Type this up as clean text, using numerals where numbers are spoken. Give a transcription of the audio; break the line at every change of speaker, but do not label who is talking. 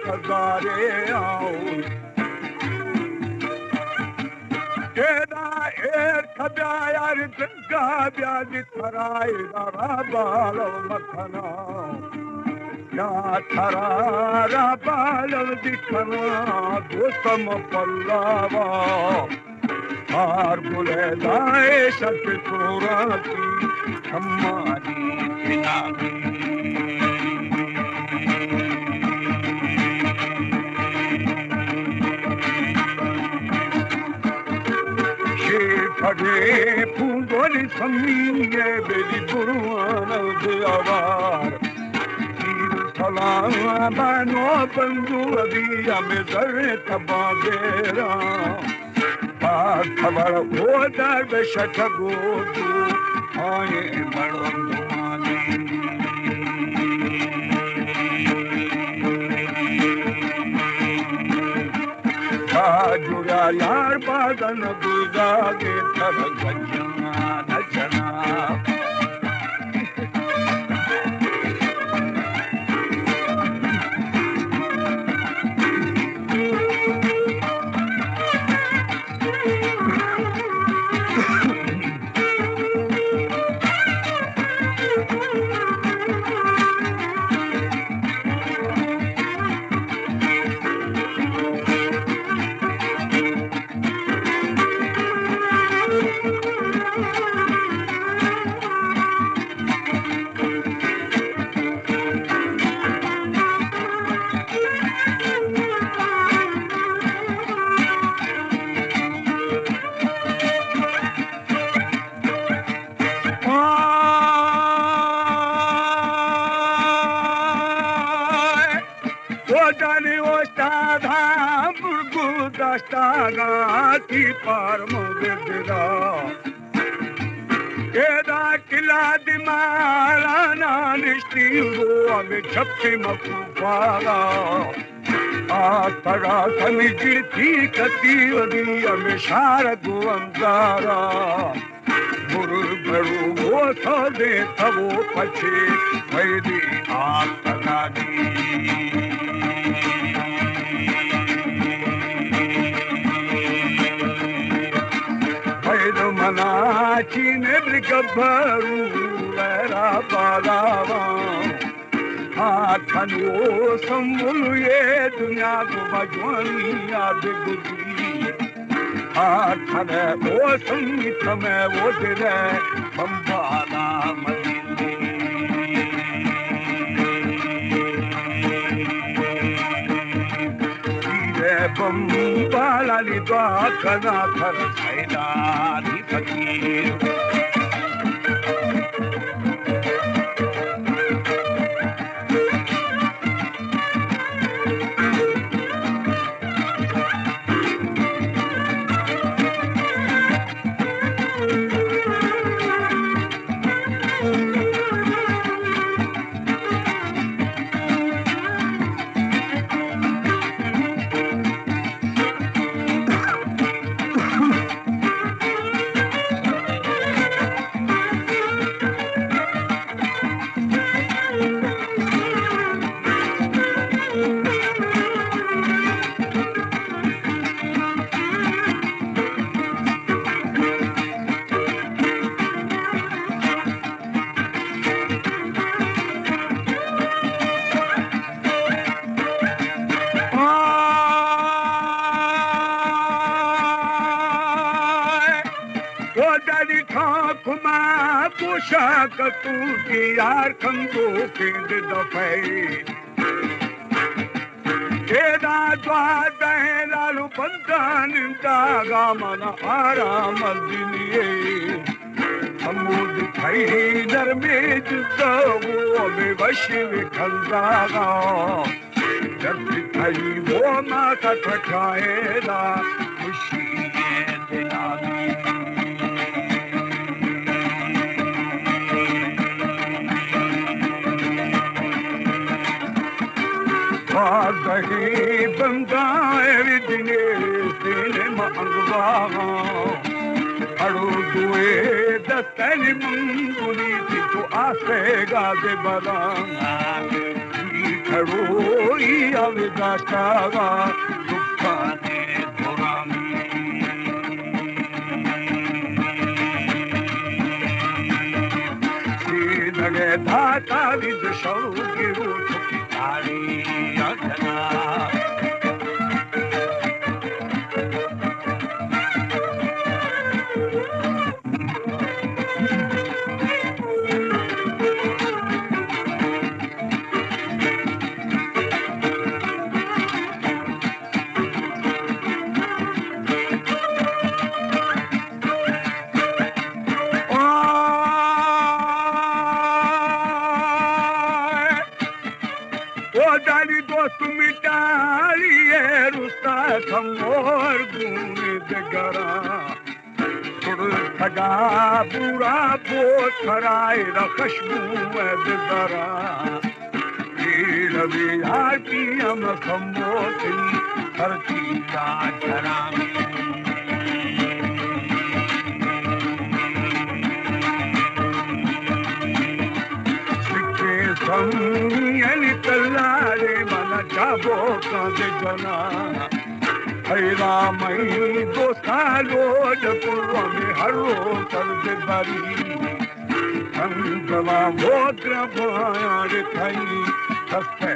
खजारे आओ तेरा एर खब्या यार गंगा ब्याज थराए दारा बालो मखना या थरारा बालो दिखना दोस्तम पल्लावा हार बुले दाए सच सूरती हमारी खिलाड़ी फटे फूंगोली समीए बेली बुरुआना आवार सलाम बनो बंधु अदिया में दरे तबा गेरा बात खबर हो दर बेशक गोदू आए बड़ो दुआनी जुड़ा यार बादन गुजा के थर गजना नचना की पार मुगदरा केदा किला दिमारा नानिश्ती वो हमें छप्पी मकुफारा आ तड़ा समिजी थी कती वदी हमें शार गुअंदारा मुरुल भरू वो सो दे तबो पछे वैदी आप तगा दी चीने ब्रिकभरू लहरा बालावा हाथनो संभुल ये दुनिया को बजवानी याद गुजरी हाथने वो संगीत में वो दिल बम्बाला मदिले बम्बाला लिद्वा कना कर सैदा फकीर पोशाक तू की यार खंगो केंद दफे केदा द्वाद है लालू बंदान दागा मन आराम दिलिए समुद खई दरमेज दवो में वशी विखंदागा जब खई वो माता ठठाएदा खुशी दिलावी दही बंदाए विदिने तेने मंगवा अड़ो दुए दस्तनी मंगुली थी तो आसे गाजे बदा खड़ोई अविदासावा दुखाने धुरामी श्रीनगे धाता विद शौगिरु छुकी थारी अजना और गूंज गरा थगा बुरा पोत खराए रखशबू दरा रवि आरती हम खमोती धरती का झरामी सिक्के संग तल्लारे मन जाबो कांदे गना हैरा मई दोस्ता लोड पूर्व में हरो सर्द बरी संगवा भोद्र भायार थई सस्ते